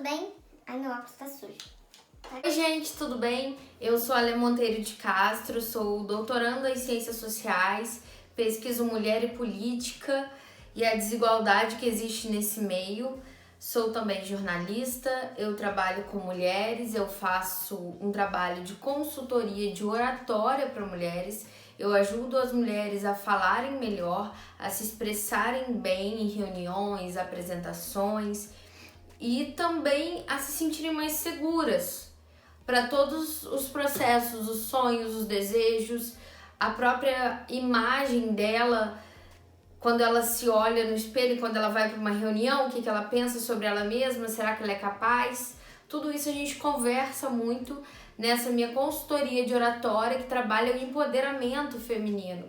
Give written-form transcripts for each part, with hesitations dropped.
bem? Ai, meu óculos tá sujo. Oi gente, tudo bem? Eu sou a Lê Monteiro de Castro, sou doutoranda em Ciências Sociais, pesquiso mulher e política e a desigualdade que existe nesse meio. Sou também jornalista, eu trabalho com mulheres, eu faço um trabalho de consultoria de oratória para mulheres. Eu ajudo as mulheres a falarem melhor, a se expressarem bem em reuniões, apresentações e também a se sentirem mais seguras para todos os processos, os sonhos, os desejos, a própria imagem dela quando ela se olha no espelho, quando ela vai para uma reunião, o que ela pensa sobre ela mesma, será que ela é capaz? Tudo isso a gente conversa muito nessa minha consultoria de oratória que trabalha o empoderamento feminino.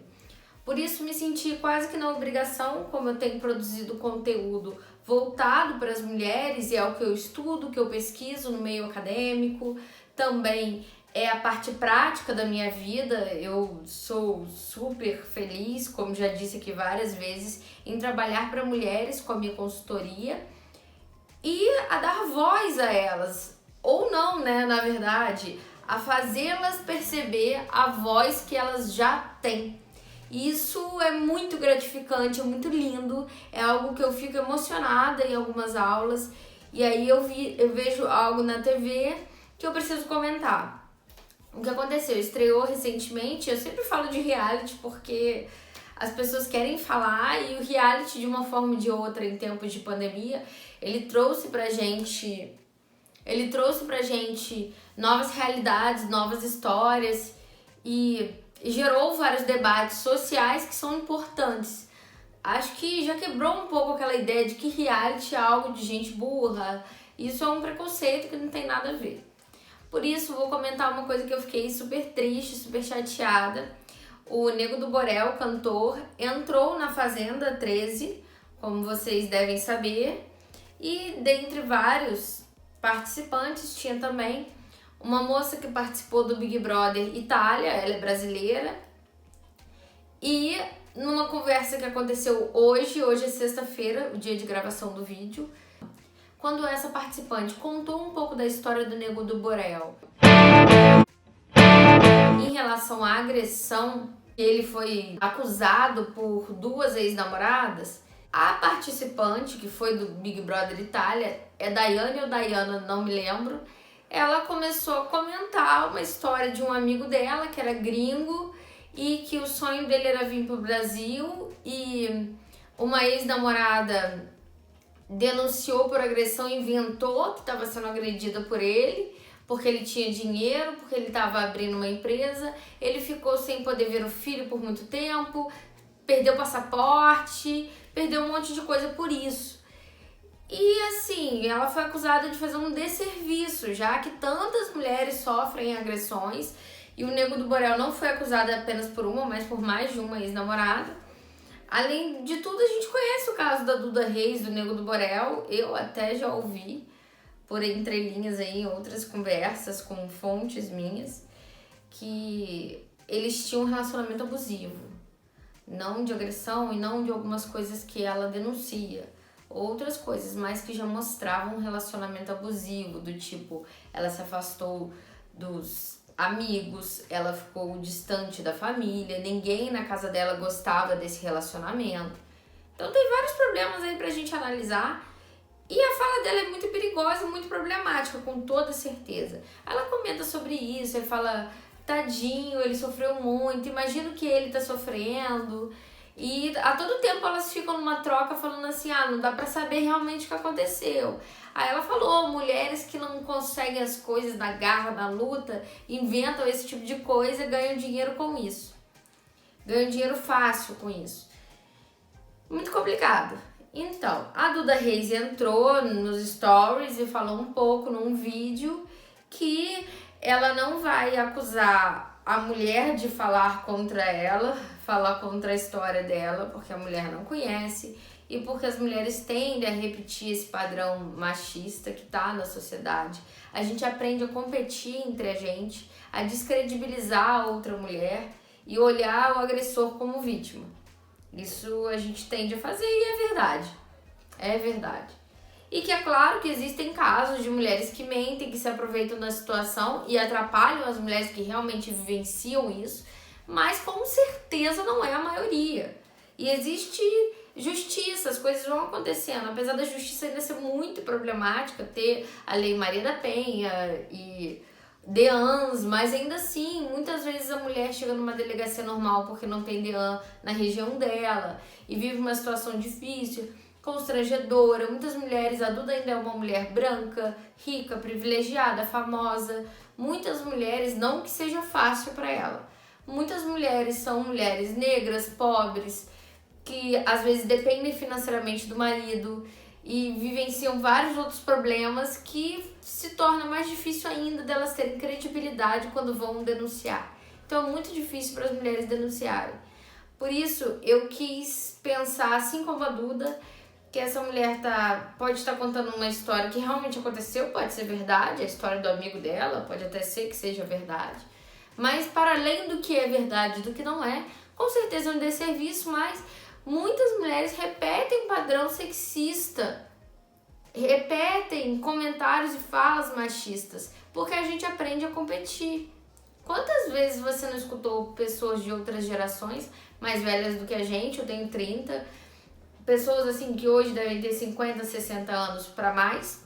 Por isso me senti quase que na obrigação, como eu tenho produzido conteúdo voltado para as mulheres e é o que eu estudo, que eu pesquiso no meio acadêmico, também é a parte prática da minha vida. Eu sou super feliz, como já disse aqui várias vezes, em trabalhar para mulheres com a minha consultoria e a dar voz a elas, ou não, né, na verdade, a fazê-las perceber a voz que elas já têm. Isso é muito gratificante, é muito lindo, é algo que eu fico emocionada em algumas aulas e aí eu vejo algo na TV que eu preciso comentar. O que aconteceu? Estreou recentemente, eu sempre falo de reality porque as pessoas querem falar e o reality, de uma forma ou de outra, em tempos de pandemia, ele trouxe pra gente novas realidades, novas histórias e gerou vários debates sociais que são importantes. Acho que já quebrou um pouco aquela ideia de que reality é algo de gente burra. Isso é um preconceito que não tem nada a ver. Por isso, vou comentar uma coisa que eu fiquei super triste, super chateada. O Nego do Borel, cantor, entrou na Fazenda 13, como vocês devem saber. E dentre vários participantes, tinha também uma moça que participou do Big Brother Itália, ela é brasileira. E numa conversa que aconteceu hoje é sexta-feira, o dia de gravação do vídeo, quando essa participante contou um pouco da história do Nego do Borel em relação à agressão, ele foi acusado por duas ex-namoradas. A participante, que foi do Big Brother Itália, é Daiane ou Dayana, não me lembro, ela começou a comentar uma história de um amigo dela que era gringo e que o sonho dele era vir pro Brasil e uma ex-namorada denunciou por agressão, inventou que estava sendo agredida por ele, porque ele tinha dinheiro, porque ele estava abrindo uma empresa, ele ficou sem poder ver o filho por muito tempo, perdeu o passaporte, perdeu um monte de coisa por isso. E assim, ela foi acusada de fazer um desserviço, já que tantas mulheres sofrem agressões, e o Nego do Borel não foi acusado apenas por uma, mas por mais de uma ex-namorada. Além de tudo, a gente conhece o caso da Duda Reis, do Nego do Borel. Eu até já ouvi, por entrelinhas aí, em outras conversas com fontes minhas, que eles tinham um relacionamento abusivo. Não de agressão e não de algumas coisas que ela denuncia. Outras coisas, mas que já mostravam um relacionamento abusivo, do tipo, ela se afastou dos amigos, ela ficou distante da família, ninguém na casa dela gostava desse relacionamento. Então tem vários problemas aí pra gente analisar e a fala dela é muito perigosa, muito problemática, com toda certeza. Ela comenta sobre isso e fala, tadinho, ele sofreu muito, imagina o que ele tá sofrendo. E a todo tempo elas ficam numa troca falando assim, não dá pra saber realmente o que aconteceu. Aí ela falou, mulheres que não conseguem as coisas na garra, na luta, inventam esse tipo de coisa e ganham dinheiro com isso. Ganham dinheiro fácil com isso. Muito complicado. Então, a Duda Reis entrou nos stories e falou um pouco num vídeo que ela não vai acusar a mulher de falar contra ela, falar contra a história dela, porque a mulher não conhece e porque as mulheres tendem a repetir esse padrão machista que tá na sociedade. A gente aprende a competir entre a gente, a descredibilizar a outra mulher e olhar o agressor como vítima. Isso a gente tende a fazer e é verdade. É verdade. E que é claro que existem casos de mulheres que mentem, que se aproveitam da situação e atrapalham as mulheres que realmente vivenciam isso, mas com certeza não é a maioria. E existe justiça, as coisas vão acontecendo. Apesar da justiça ainda ser muito problemática, ter a Lei Maria da Penha e DEANs, mas ainda assim, muitas vezes a mulher chega numa delegacia normal porque não tem DEAN na região dela e vive uma situação difícil, constrangedora. Muitas mulheres, a Duda ainda é uma mulher branca, rica, privilegiada, famosa. Muitas mulheres, não que seja fácil para ela, muitas mulheres são mulheres negras, pobres, que às vezes dependem financeiramente do marido e vivenciam vários outros problemas que se torna mais difícil ainda delas terem credibilidade quando vão denunciar. Então é muito difícil para as mulheres denunciarem. Por isso eu quis pensar, assim como a Duda, que essa mulher pode estar contando uma história que realmente aconteceu, pode ser verdade, a história do amigo dela, pode até ser que seja verdade, mas para além do que é verdade e do que não é, com certeza é um desserviço, mas muitas mulheres repetem padrão sexista, repetem comentários e falas machistas, porque a gente aprende a competir. Quantas vezes você não escutou pessoas de outras gerações, mais velhas do que a gente, eu tenho 30, pessoas assim que hoje devem ter 50, 60 anos para mais,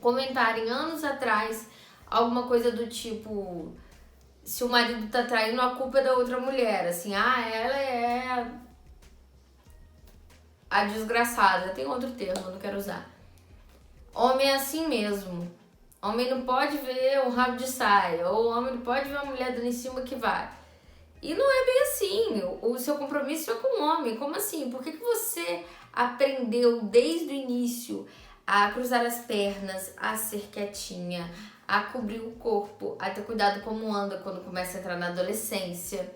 comentarem anos atrás alguma coisa do tipo, se o marido tá traindo, a culpa é da outra mulher, assim, ela é a desgraçada, tem outro termo, não quero usar. Homem é assim mesmo. Homem não pode ver um rabo de saia, ou homem não pode ver uma mulher dando em cima que vai. E não é bem assim, o seu compromisso é com o homem. Como assim? Por que você aprendeu desde o início a cruzar as pernas, a ser quietinha, a cobrir o corpo, a ter cuidado como anda quando começa a entrar na adolescência,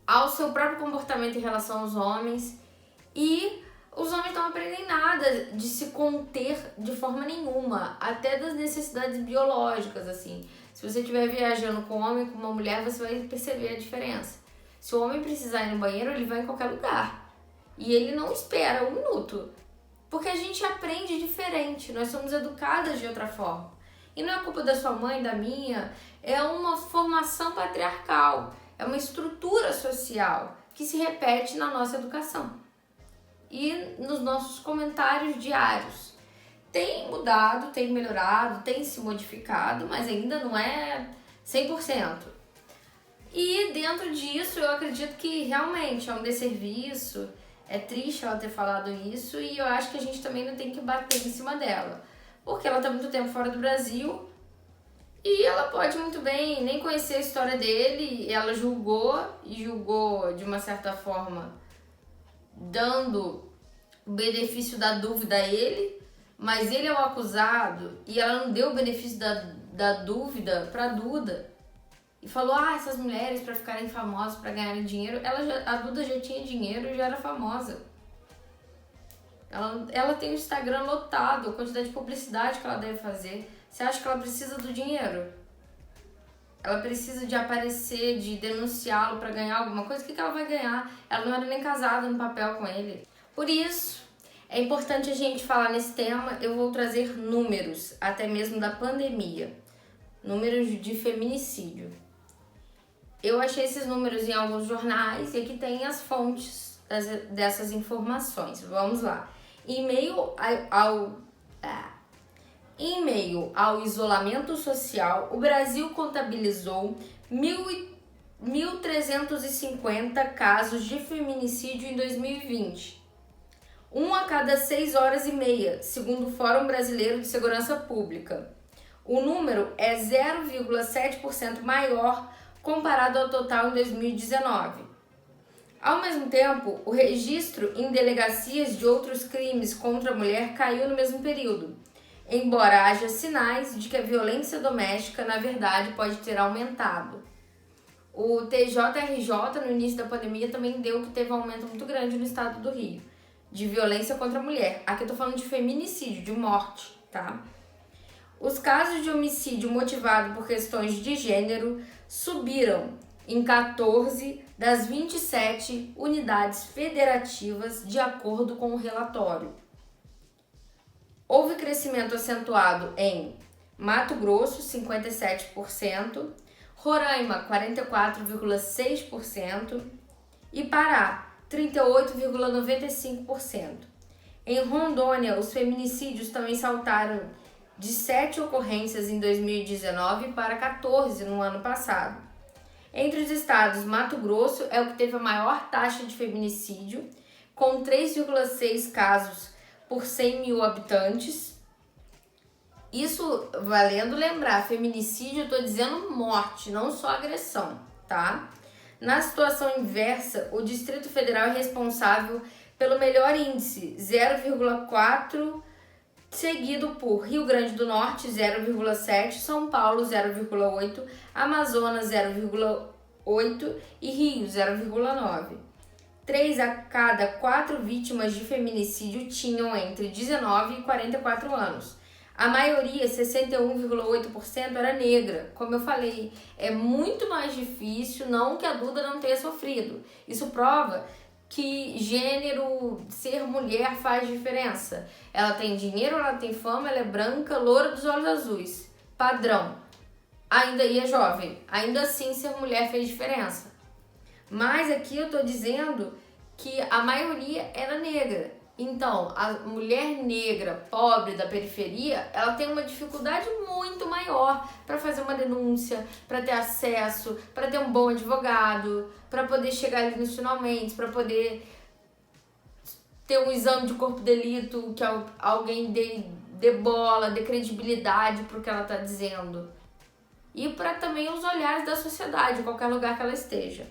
ao seu próprio comportamento em relação aos homens? E os homens não aprendem nada de se conter de forma nenhuma, até das necessidades biológicas, assim. Se você estiver viajando com um homem, com uma mulher, você vai perceber a diferença. Se o homem precisar ir no banheiro, ele vai em qualquer lugar. E ele não espera 1 minuto. Porque a gente aprende diferente, nós somos educadas de outra forma. E não é culpa da sua mãe, da minha, é uma formação patriarcal, é uma estrutura social que se repete na nossa educação e nos nossos comentários diários. Tem mudado, tem melhorado, tem se modificado, mas ainda não é 100%. E dentro disso eu acredito que realmente é um desserviço, é triste ela ter falado isso e eu acho que a gente também não tem que bater em cima dela, porque ela está muito tempo fora do Brasil e ela pode muito bem nem conhecer a história dele, ela julgou de uma certa forma dando o benefício da dúvida a ele, mas ele é o acusado e ela não deu o benefício da dúvida pra Duda e falou, essas mulheres para ficarem famosas, para ganharem dinheiro, a Duda já tinha dinheiro e já era famosa. Ela tem o Instagram lotado, a quantidade de publicidade que ela deve fazer. Você acha que ela precisa do dinheiro? Ela precisa de aparecer, de denunciá-lo para ganhar alguma coisa? O que ela vai ganhar? Ela não era nem casada no papel com ele. Por isso, é importante a gente falar nesse tema. Eu vou trazer números, até mesmo da pandemia. Números de feminicídio. Eu achei esses números em alguns jornais e aqui tem as fontes dessas informações. Vamos lá. Em meio ao isolamento social, o Brasil contabilizou 1.350 casos de feminicídio em 2020. 1 a cada 6 horas e meia, segundo o Fórum Brasileiro de Segurança Pública. O número é 0,7% maior comparado ao total em 2019. Ao mesmo tempo, o registro em delegacias de outros crimes contra a mulher caiu no mesmo período, embora haja sinais de que a violência doméstica, na verdade, pode ter aumentado. O TJRJ, no início da pandemia, também deu que teve um aumento muito grande no estado do Rio, de violência contra a mulher. Aqui eu tô falando de feminicídio, de morte, tá? Os casos de homicídio motivado por questões de gênero subiram em 14 das 27 unidades federativas, de acordo com o relatório. Houve crescimento acentuado em Mato Grosso, 57%, Roraima, 44,6% e Pará, 38,95%. Em Rondônia, os feminicídios também saltaram de 7 ocorrências em 2019 para 14 no ano passado. Entre os estados, Mato Grosso é o que teve a maior taxa de feminicídio, com 3,6 casos por 100 mil habitantes. Isso valendo lembrar, feminicídio eu estou dizendo morte, não só agressão, tá? Na situação inversa, o Distrito Federal é responsável pelo melhor índice, 0,4, seguido por Rio Grande do Norte, 0,7, São Paulo, 0,8, Amazonas, 0,8 e Rio, 0,9. 3 a cada 4 vítimas de feminicídio tinham entre 19 e 44 anos. A maioria, 61,8%, era negra. Como eu falei, é muito mais difícil, não que a Duda não tenha sofrido. Isso prova que gênero, ser mulher faz diferença. Ela tem dinheiro, ela tem fama, ela é branca, loura dos olhos azuis. Padrão. Ainda é jovem. Ainda assim, ser mulher fez diferença. Mas aqui eu tô dizendo que a maioria era negra. Então, a mulher negra, pobre, da periferia, ela tem uma dificuldade muito maior para fazer uma denúncia, para ter acesso, para ter um bom advogado, para poder chegar ali nos finalmente, para poder ter um exame de corpo de delito, que alguém dê bola, dê credibilidade para o que ela está dizendo. E para também os olhares da sociedade, em qualquer lugar que ela esteja.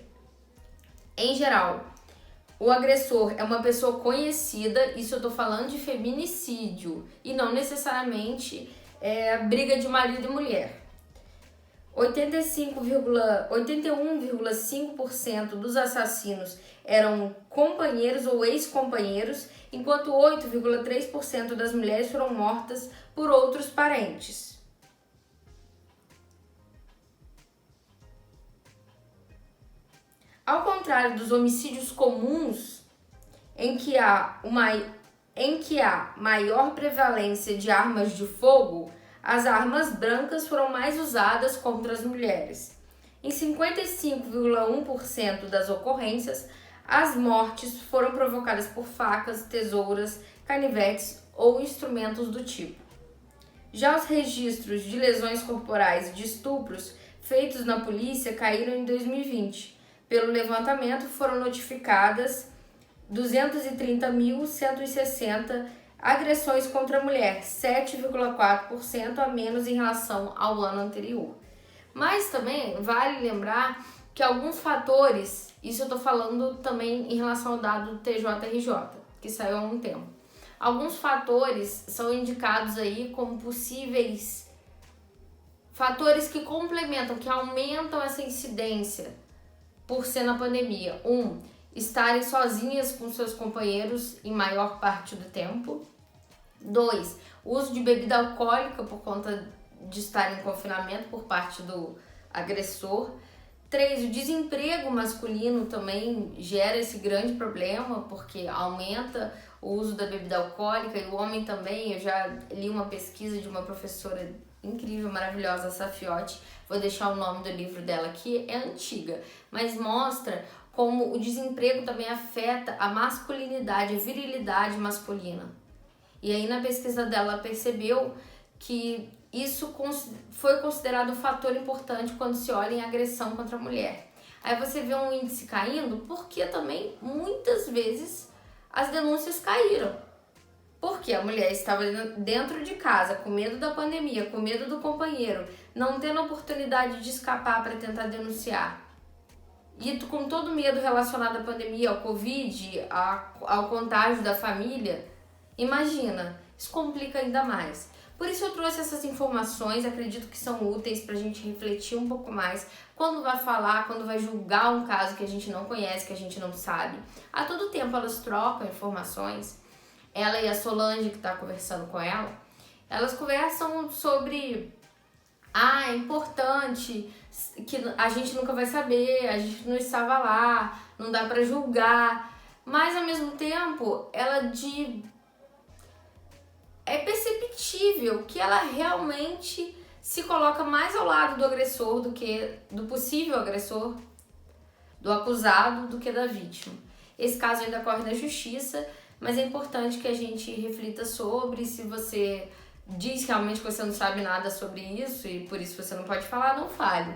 Em geral, o agressor é uma pessoa conhecida, isso eu tô falando de feminicídio, e não necessariamente briga de marido e mulher. 81,5% dos assassinos eram companheiros ou ex-companheiros, enquanto 8,3% das mulheres foram mortas por outros parentes. Ao contrário dos homicídios comuns, em que há maior prevalência de armas de fogo, as armas brancas foram mais usadas contra as mulheres. Em 55,1% das ocorrências, as mortes foram provocadas por facas, tesouras, canivetes ou instrumentos do tipo. Já os registros de lesões corporais e de estupros feitos na polícia caíram em 2020. Pelo levantamento, foram notificadas 230.160 agressões contra a mulher, 7,4% a menos em relação ao ano anterior. Mas também vale lembrar que alguns fatores, isso eu estou falando também em relação ao dado do TJRJ, que saiu há um tempo. Alguns fatores são indicados aí como possíveis fatores que complementam, que aumentam essa incidência por ser na pandemia. 1. Estarem sozinhas com seus companheiros em maior parte do tempo. 2. Uso de bebida alcoólica por conta de estar em confinamento por parte do agressor. 3. O desemprego masculino também gera esse grande problema, porque aumenta o uso da bebida alcoólica, e o homem também. Eu já li uma pesquisa de uma professora incrível, maravilhosa, Safiotti. Vou deixar o nome do livro dela aqui, é antiga, mas mostra como o desemprego também afeta a masculinidade, a virilidade masculina. E aí na pesquisa dela percebeu que isso foi considerado um fator importante quando se olha em agressão contra a mulher. Aí você vê um índice caindo, porque também muitas vezes as denúncias caíram. Porque a mulher estava dentro de casa, com medo da pandemia, com medo do companheiro, não tendo oportunidade de escapar para tentar denunciar. E com todo medo relacionado à pandemia, ao Covid, ao contágio da família, imagina, isso complica ainda mais. Por isso eu trouxe essas informações, acredito que são úteis para a gente refletir um pouco mais quando vai falar, quando vai julgar um caso que a gente não conhece, que a gente não sabe. A todo tempo elas trocam informações. Ela e a Solange, que está conversando com ela, elas conversam sobre é importante, que a gente nunca vai saber, a gente não estava lá, não dá para julgar, mas ao mesmo tempo ela é perceptível que ela realmente se coloca mais ao lado do agressor do que do possível agressor, do acusado, do que da vítima. Esse caso ainda corre na justiça, mas é importante que a gente reflita sobre. Se você diz realmente que você não sabe nada sobre isso e por isso você não pode falar, não fale.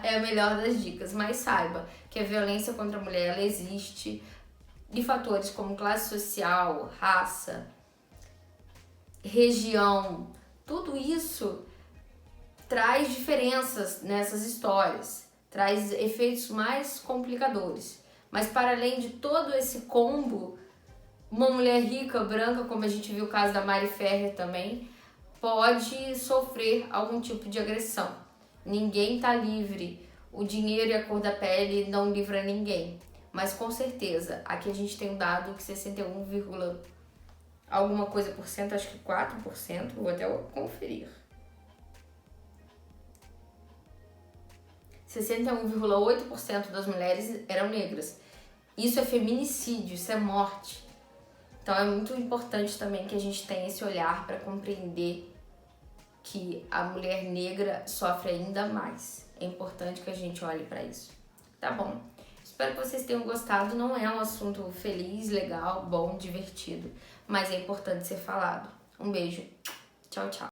É a melhor das dicas, mas saiba que a violência contra a mulher ela existe e fatores como classe social, raça, região, tudo isso traz diferenças nessas histórias, traz efeitos mais complicadores. Mas para além de todo esse combo, uma mulher rica, branca, como a gente viu o caso da Mari Ferrer também, pode sofrer algum tipo de agressão. Ninguém tá livre. O dinheiro e a cor da pele não livra ninguém. Mas com certeza, aqui a gente tem um dado que 61, alguma coisa por cento, acho que 4%, vou até conferir. 61,8% das mulheres eram negras. Isso é feminicídio, isso é morte. Então é muito importante também que a gente tenha esse olhar para compreender que a mulher negra sofre ainda mais. É importante que a gente olhe para isso. Tá bom? Espero que vocês tenham gostado. Não é um assunto feliz, legal, bom, divertido, mas é importante ser falado. Um beijo. Tchau, tchau.